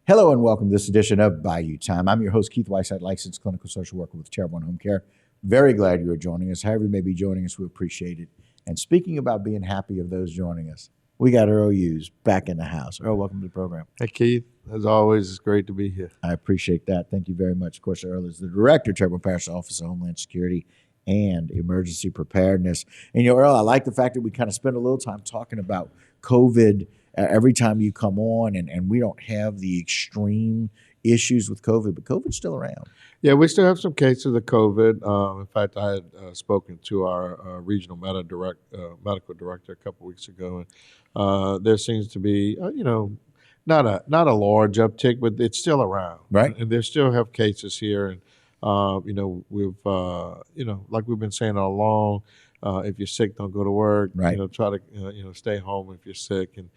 Hello and welcome to this edition of Bayou Time. I'm your host, Keith Whiteside, licensed clinical social worker with Charitable Home Care. Very glad you are joining us. However you may be joining us, we appreciate it. And speaking about being happy of those joining us, we got Earl Eues back in the house. Earl, welcome to the program. Hey, Keith. As always, it's great to be here. I appreciate that. Thank you very much. Of course, Earl is the director of Charitable Parish Office of Homeland Security and Emergency Preparedness. And, Earl, I like the fact that we kind of spend a little time talking about COVID every time you come on, and we don't have the extreme issues with COVID, but COVID's still around. Yeah, we still have some cases of COVID. In fact, I had spoken to our regional medical director a couple weeks ago, and there seems to be, not a large uptick, but it's still around. Right. And they still have cases here, and we've like we've been saying all along. If you're sick, don't go to work. Right. Try to stay home if you're sick, and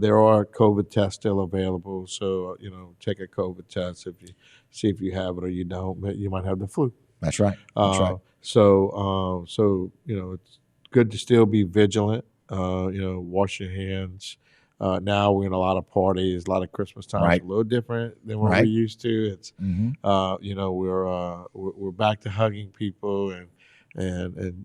there are COVID tests still available. So take a COVID test if you see if you have it or you don't. But you might have the flu. That's right. That's right. So it's good to still be vigilant. Wash your hands. Now we're in a lot of parties, a lot of Christmas time. Right. It's a little different than what Right. we used to. It's Mm-hmm. we're back to hugging people and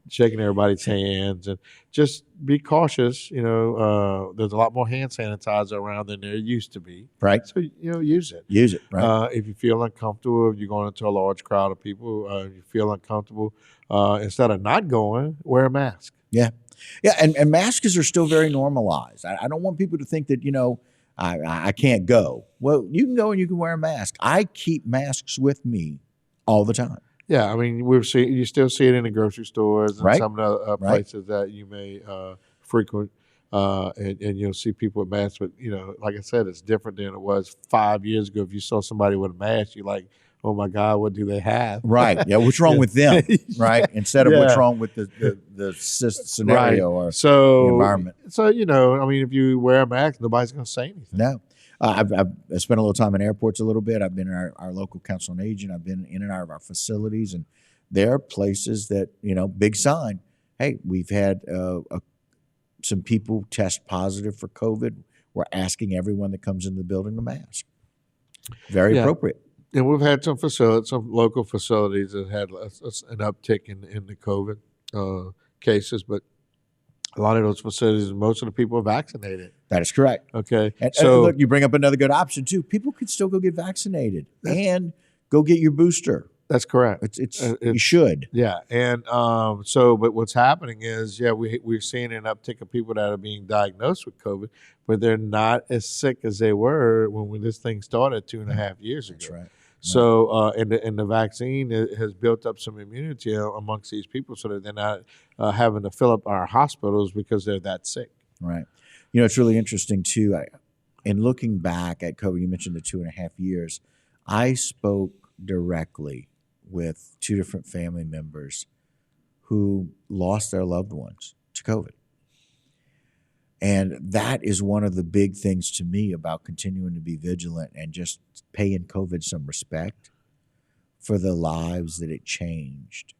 shaking everybody's hands, and just be cautious. There's a lot more hand sanitizer around than there used to be. Right. So use it. Use it. Right. If you feel uncomfortable, if you're going into a large crowd of people, if you feel uncomfortable, instead of not going, wear a mask. Yeah. Yeah, and masks are still very normalized. I don't want people to think that, I can't go. Well, you can go and you can wear a mask. I keep masks with me all the time. Yeah, I mean, you still see it in the grocery stores and Right. some of the Right. places that you may frequent, and you'll see people with masks. But like I said, it's different than it was 5 years ago. If you saw somebody with a mask, you're like, "Oh my God, what do they have?" Right. Yeah. What's wrong with them? Right. Instead of what's Yeah. wrong with the scenario or So the environment. So if you wear a mask, nobody's going to say anything. No. I've spent a little time in airports a little bit. I've been in our local council on aging. I've been in and out of our facilities. And there are places that, big sign, hey, we've had some people test positive for COVID. We're asking everyone that comes into the building to mask. Very Yeah. appropriate. And we've had some local facilities that had an uptick in the COVID cases, but a lot of those facilities, most of the people are vaccinated. That is correct. Okay, And so look, you bring up another good option too. People could still go get vaccinated and go get your booster. that's correct. You should. Yeah, and but what's happening is, we're seeing an uptick of people that are being diagnosed with COVID, but they're not as sick as they were when this thing started 2.5 years ago. That's right. So, and the vaccine has built up some immunity amongst these people, so that they're not having to fill up our hospitals because they're that sick. Right. It's really interesting too. In looking back at COVID, you mentioned the 2.5 years. I spoke directly with 2 different family members who lost their loved ones to COVID. And that is one of the big things to me about continuing to be vigilant and just paying COVID some respect for the lives that it changed,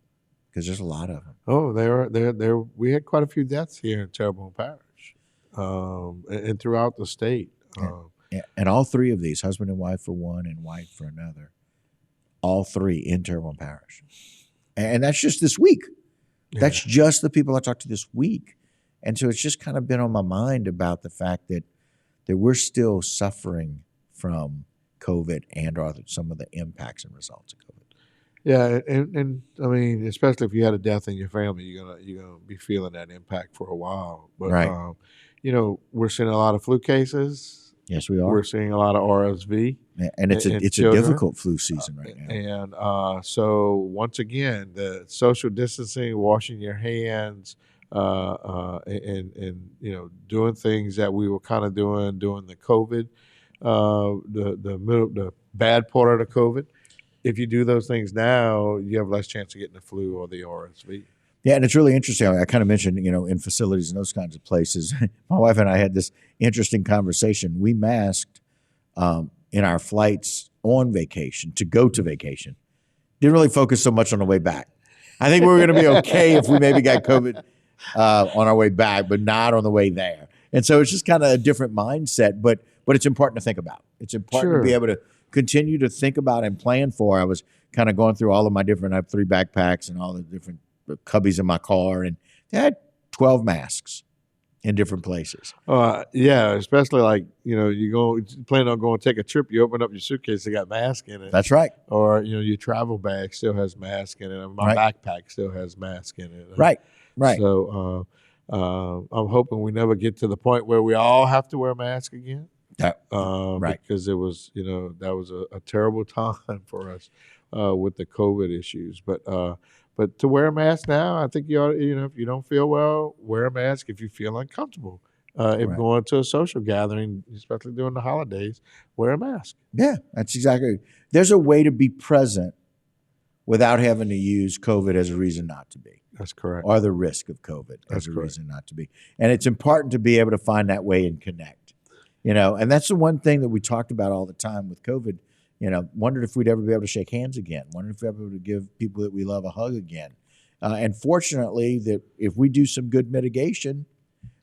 because there's a lot of them. Oh, there. We had quite a few deaths here in Terrebonne Parish, and throughout the state. And all 3 of these, husband and wife for one and wife for another, all 3 in Terrebonne Parish. And that's just this week. That's just the people I talked to this week. And so it's just kind of been on my mind about the fact that we're still suffering from COVID and some of the impacts and results of COVID. Yeah, and I mean, especially if you had a death in your family, you're gonna be feeling that impact for a while. But Right. We're seeing a lot of flu cases. Yes, we are. We're seeing a lot of RSV. And it's a children. difficult flu season right now. And so once again, the social distancing, washing your hands, and doing things that we were kind of doing during the COVID, the bad part of the COVID. If you do those things now, you have less chance of getting the flu or the RSV. Yeah, and it's really interesting. I kind of mentioned, in facilities and those kinds of places. My wife and I had this interesting conversation. We masked in our flights on vacation, to go to vacation. Didn't really focus so much on the way back. I think we were going to be okay if we maybe got COVID on our way back, but not on the way there. And so it's just kind of a different mindset, but it's important to think about. It's important to be Sure. able to continue to think about and plan for. I was kind of going through all of my different, I have 3 backpacks and all the different cubbies in my car, and they had 12 masks in different places. Yeah, especially like, you go plan on going to take a trip, you open up your suitcase, they got mask in it. That's right. Or, your travel bag still has mask in it. My Right. backpack still has mask in it. Right. Right. So I'm hoping we never get to the point where we all have to wear a mask again. That, right. Because it was, that was a terrible time for us with the COVID issues. But to wear a mask now, I think you ought, if you don't feel well, wear a mask if you feel uncomfortable. If Right. going to a social gathering, especially during the holidays, wear a mask. Yeah, that's exactly. There's a way to be present without having to use COVID as a reason not to be, That's correct. or the risk of COVID That's as a correct. reason not to be. And it's important to be able to find that way and connect, and that's the one thing that we talked about all the time with COVID. Wondered if we'd ever be able to shake hands again. Wondered if we'd ever be able to give people that we love a hug again. And fortunately, that if we do some good mitigation,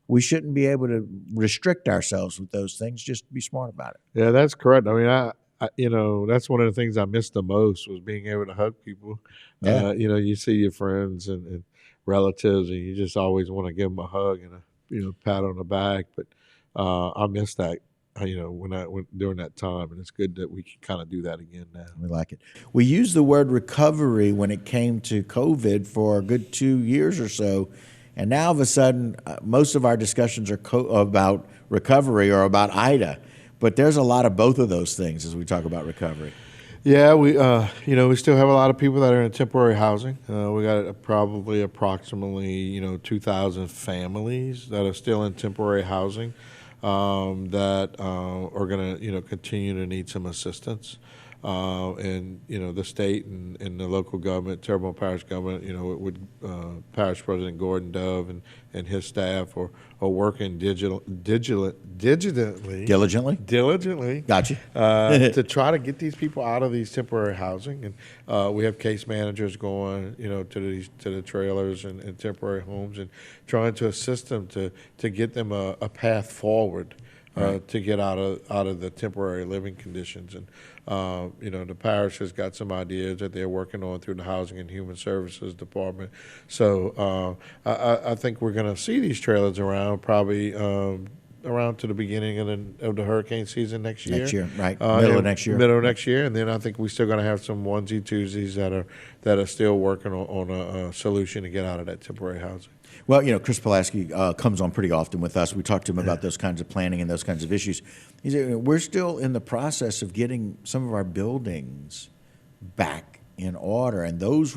we shouldn't be able to restrict ourselves with those things. Just be smart about it. Yeah, that's correct. I mean, that's one of the things I missed the most was being able to hug people. Yeah. You see your friends and relatives, and you just always want to give them a hug and a pat on the back. But I missed that. When during that time, and it's good that we can kind of do that again now. We like it. We used the word recovery when it came to COVID for a good 2 years or so. And now, all of a sudden, most of our discussions are about recovery or about Ida. But there's a lot of both of those things as we talk about recovery. Yeah, we still have a lot of people that are in temporary housing. We got probably approximately 2,000 families that are still in temporary housing that are going to continue to need some assistance. And the state and the local government, Terrebonne Parish government, with Parish President Gordon Dove and his staff are working diligently. Gotcha. To try to get these people out of these temporary housing, and we have case managers going, to the trailers and temporary homes and trying to assist them to get them a path forward. Right. To get out of the temporary living conditions, and the parish has got some ideas that they're working on through the Housing and Human Services Department. So I think we're going to see these trailers around probably around to the beginning of the hurricane season next year. Next year, right? Middle of next year. Middle of next year, and then I think we're still going to have some onesie twosies that are still working on a solution to get out of that temporary housing. Well, Chris Pulaski comes on pretty often with us. We talk to him about those kinds of planning and those kinds of issues. He said, we're still in the process of getting some of our buildings back in order, and those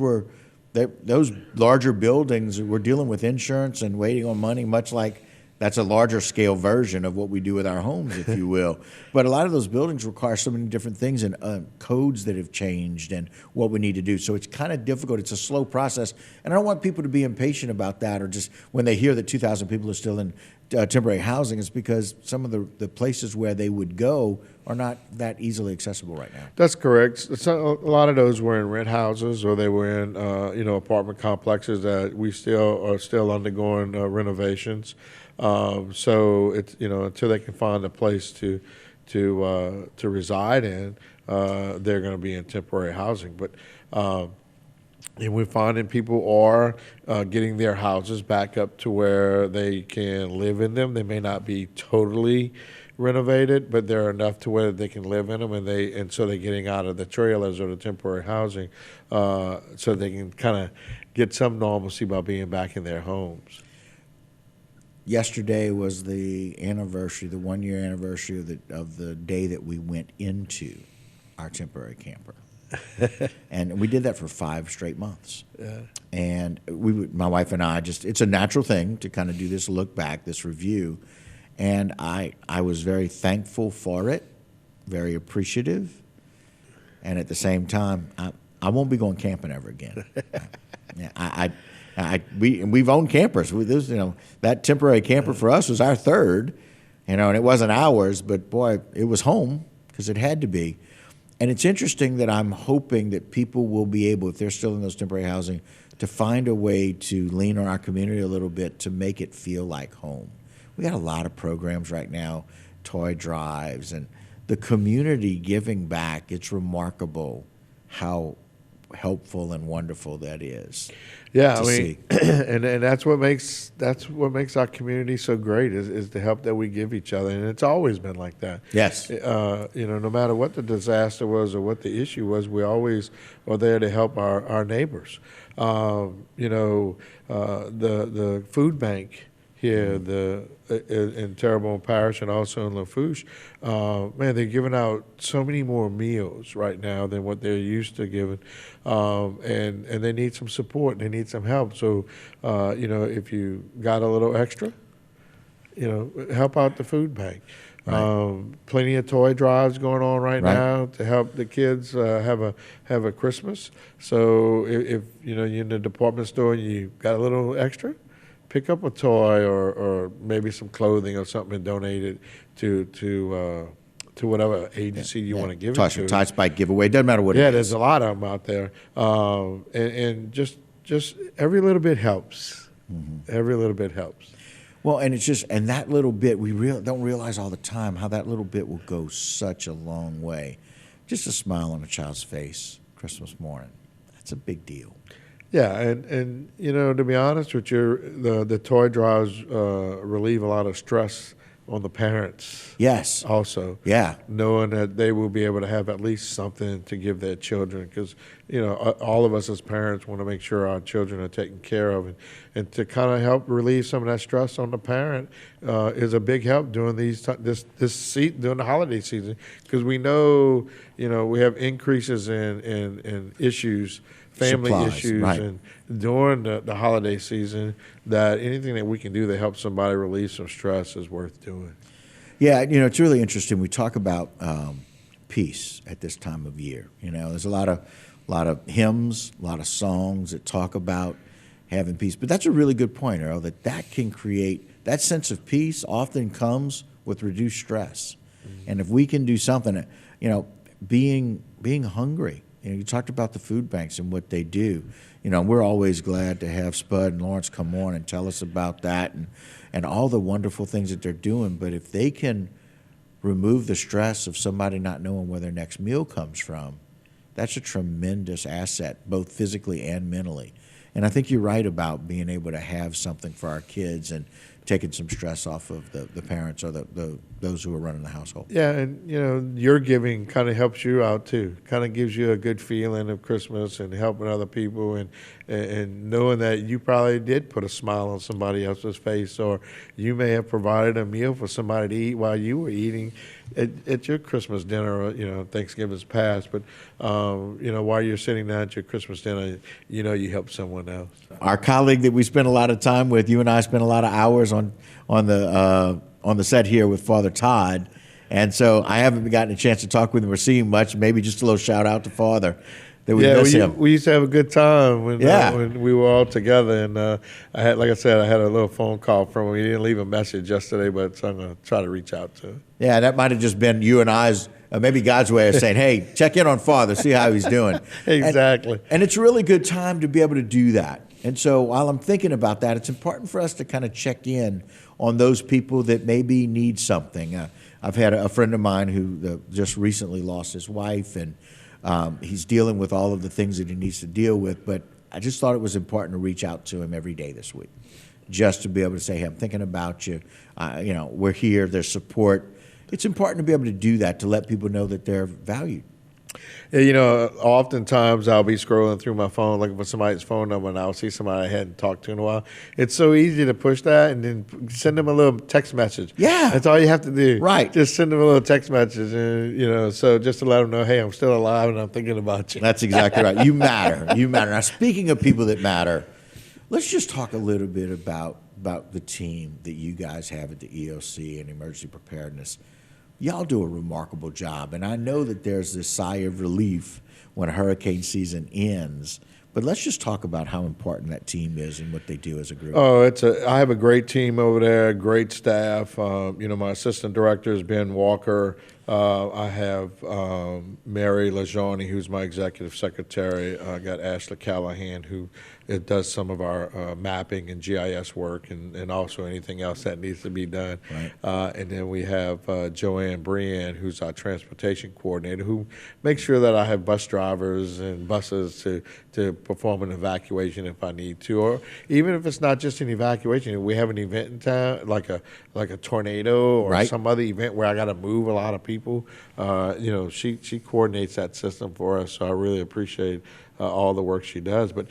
larger buildings, we're dealing with insurance and waiting on money, much like that's a larger scale version of what we do with our homes, if you will. But a lot of those buildings require so many different things and codes that have changed and what we need to do. So it's kind of difficult. It's a slow process. And I don't want people to be impatient about that, or just when they hear that 2,000 people are still in temporary housing, it's because some of the places where they would go are not that easily accessible right now. That's correct. So a lot of those were in rent houses, or they were in apartment complexes that we are still undergoing renovations. So it's until they can find a place to reside in, they're going to be in temporary housing. But and we're finding people are getting their houses back up to where they can live in them. They may not be totally renovated, but they're enough to where they can live in them, and so they're getting out of the trailers or the temporary housing, so they can kind of get some normalcy by being back in their homes. Yesterday was the 1-year anniversary of the day that we went into our temporary camper. And we did that for 5 straight months. Yeah. And my wife and I it's a natural thing to kind of do this look back, this review. And I was very thankful for it, very appreciative. And at the same time, I won't be going camping ever again. We've owned campers. That temporary camper for us was our third, and it wasn't ours, but boy, it was home because it had to be. And it's interesting that I'm hoping that people will be able, if they're still in those temporary housing, to find a way to lean on our community a little bit to make it feel like home. We got a lot of programs right now, toy drives and the community giving back, it's remarkable how helpful and wonderful that is. Yeah, to I mean, see. and that's what makes our community so great is the help that we give each other, and it's always been like that. Yes. No matter what the disaster was or what the issue was, we always are there to help our neighbors. The food bank here, in Terrebonne Parish and also in Lafourche, man, they're giving out so many more meals right now than what they're used to giving, and they need some support. They need some help. So, if you got a little extra, help out the food bank. Right. Plenty of toy drives going on right Right. now to help the kids have a Christmas. So if you're in the department store and you got a little extra, pick up a toy or maybe some clothing or something and donate it to whatever agency you want to give it to. Tie Spike giveaway. Doesn't matter what it Yeah, is. there's a lot of them out there, and just every little bit helps. Every little bit helps. Well, and it's just, and that little bit, we don't realize all the time how that little bit will go such a long way. Just a smile on a child's face Christmas morning. That's a big deal. Yeah, and to be honest with you, the toy drives relieve a lot of stress on the parents. Yes. Also. Yeah. Knowing that they will be able to have at least something to give their children, because all of us as parents want to make sure our children are taken care of, and to kind of help relieve some of that stress on the parent is a big help during during the holiday season, because we know we have increases in issues. Family Supplies, issues, right. and during the holiday season, that anything that we can do to help somebody relieve some stress is worth doing. Yeah, it's really interesting. We talk about peace at this time of year. There's a lot of hymns, a lot of songs that talk about having peace. But that's a really good point, Earl, that can create, that sense of peace often comes with reduced stress. Mm-hmm. And if we can do something, being hungry. You talked about the food banks and what they do. We're always glad to have Spud and Lawrence come on and tell us about that and all the wonderful things that they're doing. But if they can remove the stress of somebody not knowing where their next meal comes from, that's a tremendous asset, both physically and mentally. And I think you're right about being able to have something for our kids and taking some stress off of the parents or those who are running the household. Yeah, and your giving kind of helps you out too. Kind of gives you a good feeling of Christmas and helping other people, and knowing that you probably did put a smile on somebody else's face, or you may have provided a meal for somebody to eat while you were eating at your Christmas dinner, or Thanksgiving's past, but while you're sitting down at your Christmas dinner, you help someone else. Our colleague that we spent a lot of time with, you and I spent a lot of hours on the set here with Father Todd, and so I haven't gotten a chance to talk with him or see him much. Maybe just a little shout out to Father. That we miss him. We used to have a good time when Yeah. we were all together, and I had a little phone call from him. He didn't leave a message yesterday, but so I'm going to try to reach out to him. Yeah, that might have just been you and I's, maybe God's way of saying, hey, check in on Father, see how he's doing. Exactly. And it's a really good time to be able to do that. And so while I'm thinking about that, it's important for us to kind of check in on those people that maybe need something. I've had a friend of mine who just recently lost his wife, and he's dealing with all of the things that he needs to deal with, but I just thought it was important to reach out to him every day this week, just to be able to say, hey, I'm thinking about you. We're here, there's support. It's important to be able to do that, to let people know that they're valued. Yeah, oftentimes I'll be scrolling through my phone looking for somebody's phone number, and I'll see somebody I hadn't talked to in a while. It's so easy to push that and then send them a little text message. Yeah. That's all you have to do. Right. Just send them a little text message, and, so just to let them know, hey, I'm still alive and I'm thinking about you. That's exactly right. You matter. You matter. Now, speaking of people that matter, let's just talk a little bit about the team that you guys have at the EOC and emergency preparedness. Y'all do a remarkable job, and I know that there's this sigh of relief when hurricane season ends, But let's just talk about how important that team is and what they do as a group. Oh, I have a great team over there, great staff. My assistant director is Ben Walker. I have Mary LaJaunie, who's my executive secretary. I got Ashley Callahan, who does some of our mapping and GIS work, and also anything else that needs to be done. Right. And then we have Joanne Brienne, who's our transportation coordinator, who makes sure that I have bus drivers and buses to perform an evacuation if I need to, or even if it's not just an evacuation. If we have an event in town, like a tornado or Right. some other event where I got to move a lot of people. She coordinates that system for us. So I really appreciate all the work she does. But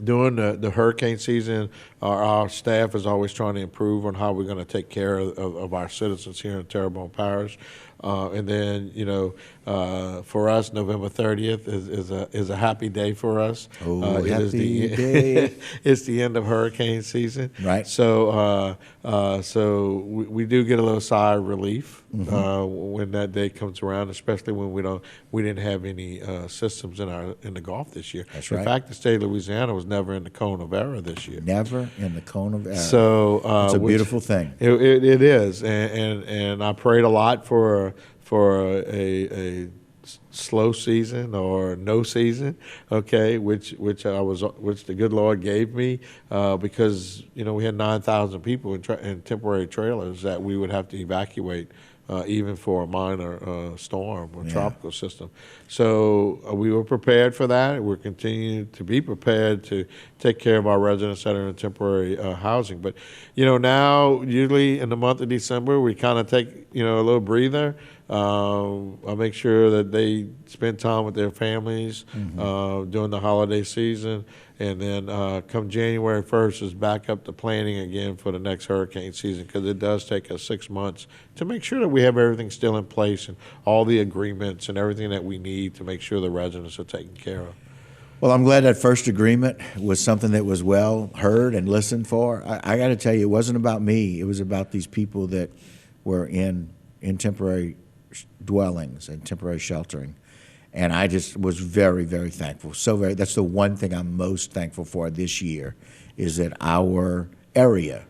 during the hurricane season, our staff is always trying to improve on how we're going to take care of our citizens here in Terrebonne Parish. And then, for us, November 30th is a happy day for us. Oh, it is happy day. It's the end of hurricane season. Right. So we do get a little sigh of relief when that day comes around, especially when we didn't have any systems in the Gulf this year. That's right. In fact, the state of Louisiana was never in the cone of error this year. Never in the cone of error. So it's a beautiful thing. It is, and I prayed a lot for a slow season or no season, okay, which the good Lord gave me, because we had 9,000 people in temporary trailers that we would have to evacuate. Even for a minor storm or tropical system. So we were prepared for that. We're continuing to be prepared to take care of our residents that are in temporary housing. But, now usually in the month of December, we kind of take, a little breather. I make sure that they spend time with their families during the holiday season. And then come January 1st is back up to planning again for the next hurricane season, because it does take us 6 months to make sure that we have everything still in place and all the agreements and everything that we need to make sure the residents are taken care of. Well, I'm glad that first agreement was something that was well heard and listened for. I got to tell you, it wasn't about me. It was about these people that were in temporary dwellings and temporary sheltering. And I just was very, very thankful. That's the one thing I'm most thankful for this year, is that our area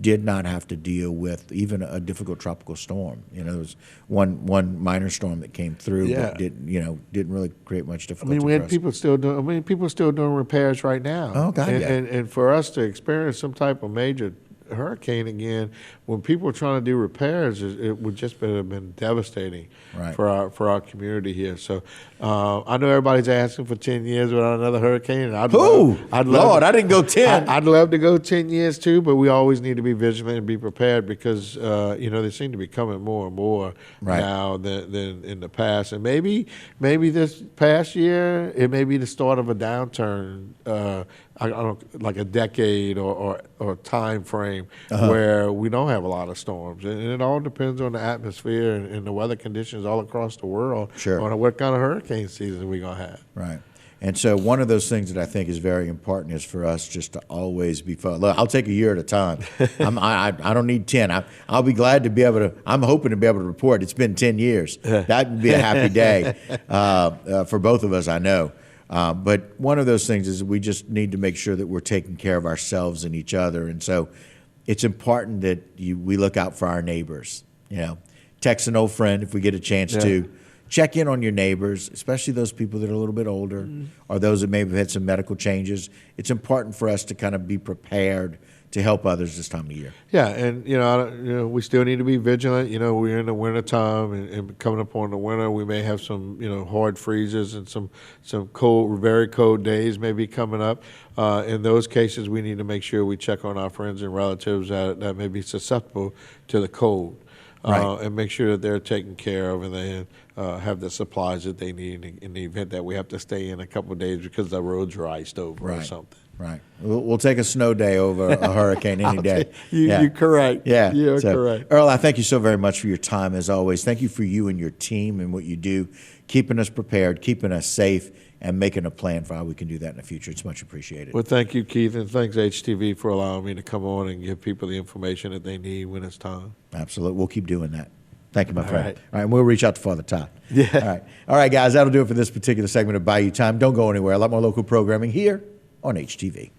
did not have to deal with even a difficult tropical storm. There was one minor storm that came through, but didn't really create much difficulty. We had for us. people still doing repairs right now. Oh, God, yeah. And for us to experience some type of major hurricane again, when people were trying to do repairs, it would just have been devastating for our community here. So I know everybody's asking for 10 years without another hurricane. And I didn't go 10. I'd love to go 10 years too, but we always need to be vigilant and be prepared, because they seem to be coming more and more now than in the past. And maybe this past year it may be the start of a downturn. I don't, like a decade or time frame where we don't have a lot of storms, and it all depends on the atmosphere and the weather conditions all across the world on what kind of hurricane season we're gonna have. Right. And so one of those things that I think is very important is for us just to always be fun. Look, I'll take a year at a time. I don't need 10. I'll be glad to be able to. I'm hoping to be able to report it's been 10 years. That would be a happy day for both of us, I know. But one of those things is we just need to make sure that we're taking care of ourselves and each other. And so it's important that we look out for our neighbors. Text an old friend if we get a chance to. Check in on your neighbors, especially those people that are a little bit older or those that maybe have had some medical changes. It's important for us to kind of be prepared to help others this time of year. Yeah, and we still need to be vigilant. We're in the winter time, and coming up on the winter, we may have some hard freezes and some cold, very cold days may be coming up. In those cases, we need to make sure we check on our friends and relatives that may be susceptible to the cold. And make sure that they're taken care of and they have the supplies that they need in the event that we have to stay in a couple of days because the roads are iced over or something. Right. We'll take a snow day over a hurricane any day. You're correct. Yeah. You're correct. Earl, I thank you so very much for your time as always. Thank you for you and your team and what you do, keeping us prepared, keeping us safe, and making a plan for how we can do that in the future. It's much appreciated. Well, thank you, Keith, and thanks, HTV, for allowing me to come on and give people the information that they need when it's time. Absolutely. We'll keep doing that. Thank you, my friend. right. All right, and we'll reach out to Father Todd. Yeah. All right, guys, that'll do it for this particular segment of Bayou Time. Don't go anywhere. A lot more local programming here on HTV.